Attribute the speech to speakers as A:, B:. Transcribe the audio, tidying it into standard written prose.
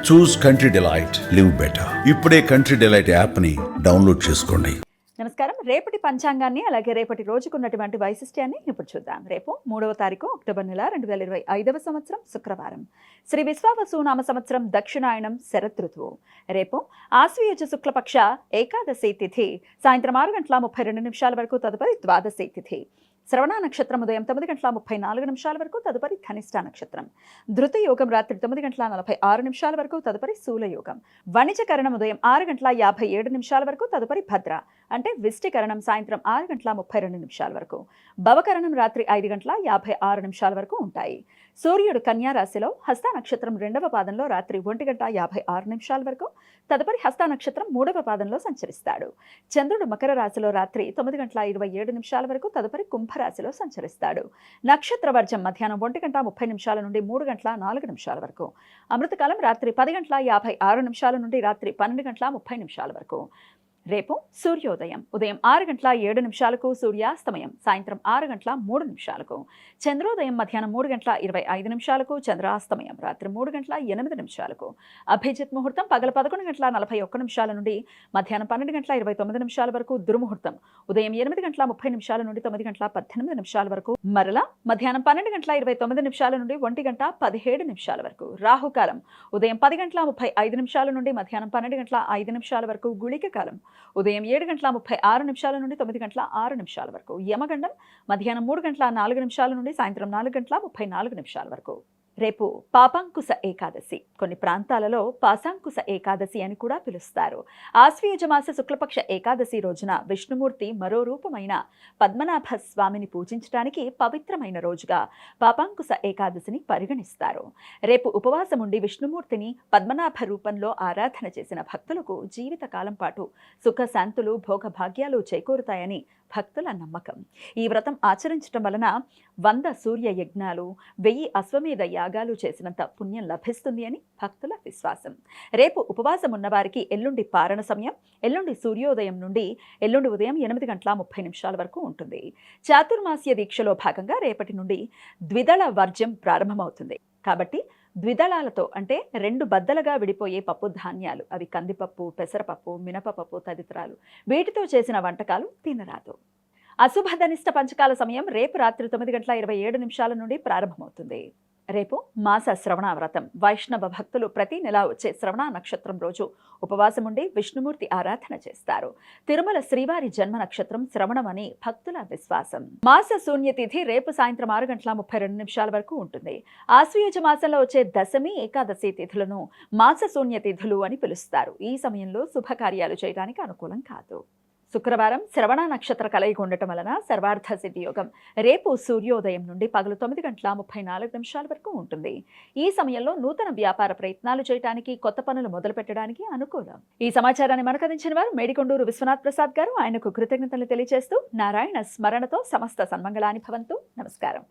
A: చూస్ country delight, live better. ఇప్పుడే country delight app ని download చేసుకోండి.
B: నమస్కారం. రేపటి పంచాంగాన్ని అలాగే రేపటి రోజుకున్నటువంటి వైశిష్ట్యాన్ని ఇప్పుడు చూద్దాం. రేపు 3వ తారీఖు అక్టోబర్ నెల 2025 సంవత్సరం శుక్రవారం. శ్రీ విశ్వావసునామ సంవత్సరం దక్షిణాయనం శరత్ ఋతువు. రేపు ఆశ్వయుజ శుక్లపక్ష ఏకాదశి తిథి సాయంత్రం 6:32 వరకు, తదుపరి ద్వాదశి తిథి. శ్రవణ నక్షత్రం ఉదయం 9:34 వరకు, తదుపరి ధనిష్ట నక్షత్రం. ధృత యోగం రాత్రి 9:46 వరకు, తదుపరి శూలయోగం. వణిజకరణం ఉదయం 6:57 వరకు, తదుపరి భద్ర అంటే విష్టికరణం సాయంత్రం 6:32 వరకు. భవకరణం రాత్రి 5:56 వరకు ఉంటాయి. సూర్యుడు కన్యా రాశిలో హస్త నక్షత్రం 2వ పాదంలో రాత్రి 1:56 వరకు, తదుపరి హస్త నక్షత్రం 3వ పాదంలో సంచరిస్తాడు. చంద్రుడు మకర రాశిలో రాత్రి 9:27 వరకు, తదుపరి కుంభరాశిలో సంచరిస్తాడు. నక్షత్ర వర్జం మధ్యాహ్నం 1:30 నుండి 3:04 వరకు. అమృతకాలం రాత్రి 10:56 నుండి రాత్రి 12:30 వరకు. రేపు సూర్యోదయం ఉదయం 6:07 సూర్యాస్తమయం సాయంత్రం 6:03. చంద్రోదయం మధ్యాహ్నం 3:25 చంద్రాస్తమయం రాత్రి 3:08. అభిజిత్ ముహూర్తం పగల 11:41 నుండి మధ్యాహ్నం 12:29 వరకు. దుర్ముహూర్తం ఉదయం 8:30 నుండి 9:18 వరకు. మరలా మధ్యాహ్నం 12:29 నుండి 1:17 వరకు. రాహుకాలం ఉదయం 10:35 నుండి మధ్యాహ్నం 12:05 వరకు. గుళిక కాలం ఉదయం 7:36 నుండి 9:06 వరకు. యమగండం మధ్యాహ్నం 3:04 నుండి సాయంత్రం 4:34 వరకు. రేపు పాపాంకుశ ఏకాదశి. కొన్ని ప్రాంతాలలో పాశాంకుశ ఏకాదశి అని కూడా పిలుస్తారు. ఆశ్వయుజ మాస శుక్లపక్ష ఏకాదశి రోజున విష్ణుమూర్తి మరో రూపమైన పద్మనాభ స్వామిని పూజించడానికి పవిత్రమైన రోజుగా పాపాంకుశ ఏకాదశిని పరిగణిస్తారు. రేపు ఉపవాసం ఉండి విష్ణుమూర్తిని పద్మనాభ రూపంలో ఆరాధన చేసిన భక్తులకు జీవితకాలం పాటు సుఖశాంతులు భోగభాగ్యాలు చేకూరుతాయని భక్తుల నమ్మకం. ఈ వ్రతం ఆచరించడం వలన 100 సూర్య యజ్ఞాలు 1000 అశ్వమేధ యాగాలు చేసినంత పుణ్యం లభిస్తుంది అని భక్తుల విశ్వాసం. రేపు ఉపవాసం ఉన్నవారికి ఎల్లుండి పారణ సమయం ఎల్లుండి సూర్యోదయం నుండి ఎల్లుండి ఉదయం 8:30 వరకు ఉంటుంది. చాతుర్మాస్య దీక్షలో భాగంగా రేపటి నుండి ద్విదళ వర్జ్యం ప్రారంభమవుతుంది. కాబట్టి ద్విదళాలతో అంటే 2 బద్దలుగా విడిపోయే పప్పు ధాన్యాలు, అవి కందిపప్పు, పెసరపప్పు, మినపపప్పు తదితరాలు, వీటితో చేసిన వంటకాలు తినరాదు. అశుభధనిష్ట పంచకాల సమయం రేపు రాత్రి 9:27 నుండి ప్రారంభమవుతుంది. రేపు మాస శ్రవణ వ్రతం. వైష్ణవ భక్తులు ప్రతి నెల వచ్చే శ్రవణ నక్షత్రం రోజు ఉపవాసం ఉండి విష్ణుమూర్తి ఆరాధన చేస్తారు. తిరుమల శ్రీవారి జన్మ నక్షత్రం శ్రవణం అని భక్తుల విశ్వాసం. మాస శూన్యతిథి రేపు సాయంత్రం 6:32 వరకు ఉంటుంది. ఆశ్వయుజ మాసంలో వచ్చే దశమి ఏకాదశి తిథులను మాస శూన్య తిథులు అని పిలుస్తారు. ఈ సమయంలో శుభకార్యాలు చేయడానికి అనుకూలం కాదు. శుక్రవారం శ్రవణ నక్షత్ర కలయిక ఉండటం వలన సర్వార్థ సిద్ధి యోగం రేపు సూర్యోదయం నుండి పగలు 9:34 వరకు ఉంటుంది. ఈ సమయంలో నూతన వ్యాపార ప్రయత్నాలు చేయడానికి, కొత్త పనులు మొదలు పెట్టడానికి అనుకూలం. ఈ సమాచారాన్ని మనకు అందించిన వారు మేడికొండూరు విశ్వనాథ్ ప్రసాద్ గారు. ఆయనకు కృతజ్ఞతలు తెలియజేస్తూ నారాయణ స్మరణతో సమస్త సన్మంగళాని భవంతు. నమస్కారం.